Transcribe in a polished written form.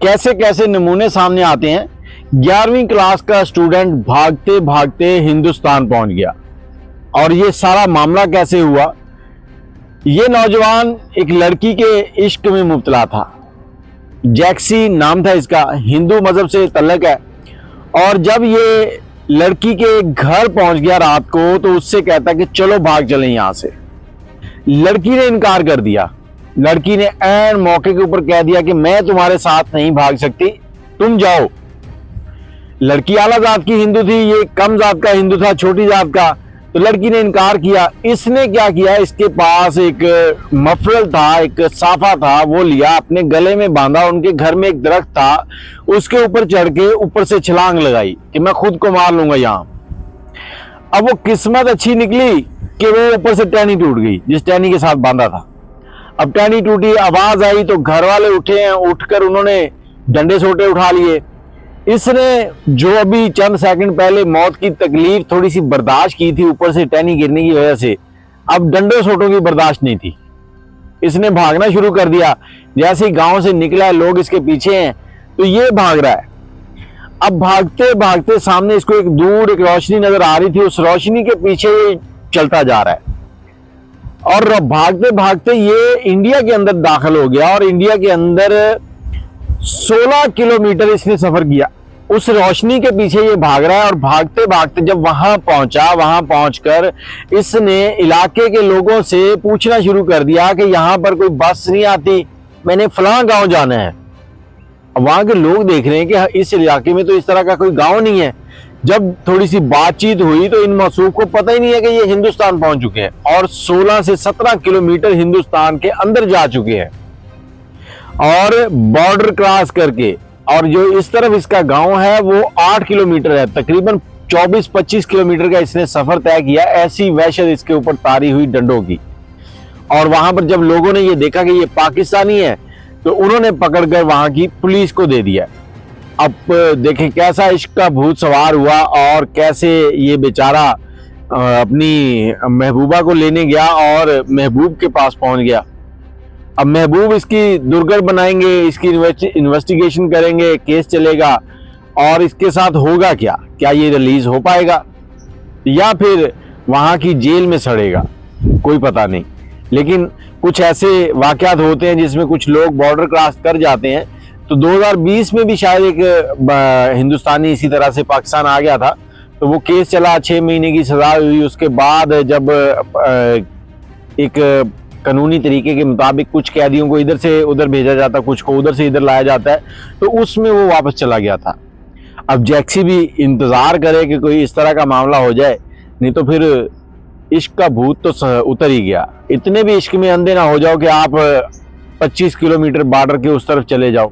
कैसे कैसे नमूने सामने आते हैं। 11वीं क्लास का स्टूडेंट भागते भागते हिंदुस्तान पहुंच गया। और ये सारा मामला कैसे हुआ? ये नौजवान एक लड़की के इश्क में मुब्तला था। जैक्सी नाम था इसका, हिंदू मजहब से तल्लक है। और जब ये लड़की के घर पहुंच गया रात को, तो उससे कहता कि चलो भाग चलें यहां से। लड़की ने इनकार कर दिया। लड़की ने ऐन मौके के ऊपर कह दिया कि मैं तुम्हारे साथ नहीं भाग सकती, तुम जाओ। लड़की आला जात की हिंदू थी, ये कम जात का हिंदू था, छोटी जात का। तो लड़की ने इनकार किया। इसने क्या किया, इसके पास एक मफरल था, एक साफा था, वो लिया, अपने गले में बांधा। उनके घर में एक दरख्त था, उसके ऊपर चढ़ के ऊपर से छलांग लगाई कि मैं खुद को मार लूंगा यहां। अब वो किस्मत अच्छी निकली कि वो ऊपर से टहनी टूट गई, जिस टहनी के साथ बांधा था। अब टहनी टूटी, आवाज आई तो घर वाले उठे हैं। उठकर उन्होंने डंडे सोटे उठा लिए। इसने जो अभी चंद सेकंड पहले मौत की तकलीफ थोड़ी सी बर्दाश्त की थी ऊपर से टहनी गिरने की वजह से, अब डंडे सोटों की बर्दाश्त नहीं थी। इसने भागना शुरू कर दिया। जैसे ही गांव से निकला है, लोग इसके पीछे हैं, तो ये भाग रहा है। अब भागते भागते सामने इसको एक दूर एक रोशनी नजर आ रही थी, उस रोशनी के पीछे ये चलता जा रहा है। और भागते भागते ये इंडिया के अंदर दाखिल हो गया। और इंडिया के अंदर 16 किलोमीटर इसने सफर किया। उस रोशनी के पीछे ये भाग रहा है। और भागते भागते जब वहां पहुंचा, वहां पहुंचकर इसने इलाके के लोगों से पूछना शुरू कर दिया कि यहां पर कोई बस नहीं आती, मैंने फलां गांव जाना है। वहां के लोग देख रहे हैं कि इस इलाके में तो इस तरह का कोई गांव नहीं है। जब थोड़ी सी बातचीत हुई तो इन मौसूफ को पता ही नहीं है कि ये हिंदुस्तान पहुंच चुके हैं और 16 से 17 किलोमीटर हिंदुस्तान के अंदर जा चुके हैं और बॉर्डर क्रॉस करके। और जो इस तरफ इसका गांव है वो 8 किलोमीटर है, तकरीबन 24-25 किलोमीटर का इसने सफर तय किया। ऐसी वहशत इसके ऊपर तारी हुई डंडों की। और वहां पर जब लोगों ने ये देखा कि ये पाकिस्तानी है, तो उन्होंने पकड़कर वहां की पुलिस को दे दिया। अब देखें कैसा इश्क का भूत सवार हुआ और कैसे ये बेचारा अपनी महबूबा को लेने गया और महबूब के पास पहुंच गया। अब महबूब इसकी दुर्गत बनाएंगे, इसकी इन्वेस्टिगेशन करेंगे, केस चलेगा और इसके साथ होगा क्या? क्या ये रिलीज हो पाएगा या फिर वहां की जेल में सड़ेगा, कोई पता नहीं। लेकिन कुछ ऐसे वाकयात होते हैं जिसमें कुछ लोग बॉर्डर क्रॉस कर जाते हैं। तो 2020 में भी शायद एक हिंदुस्तानी इसी तरह से पाकिस्तान आ गया था, तो वो केस चला, 6 महीने की सजा हुई। उसके बाद जब एक कानूनी तरीके के मुताबिक कुछ कैदियों को इधर से उधर भेजा जाता, कुछ को उधर से इधर लाया जाता है, तो उसमें वो वापस चला गया था। अब जैक्सी भी इंतजार करे कि कोई इस तरह का मामला हो जाए, नहीं तो फिर इश्क का भूत तो उतर ही गया। इतने भी इश्क में अंधे ना हो जाओ कि आप 25 किलोमीटर बॉर्डर के उस तरफ चले जाओ।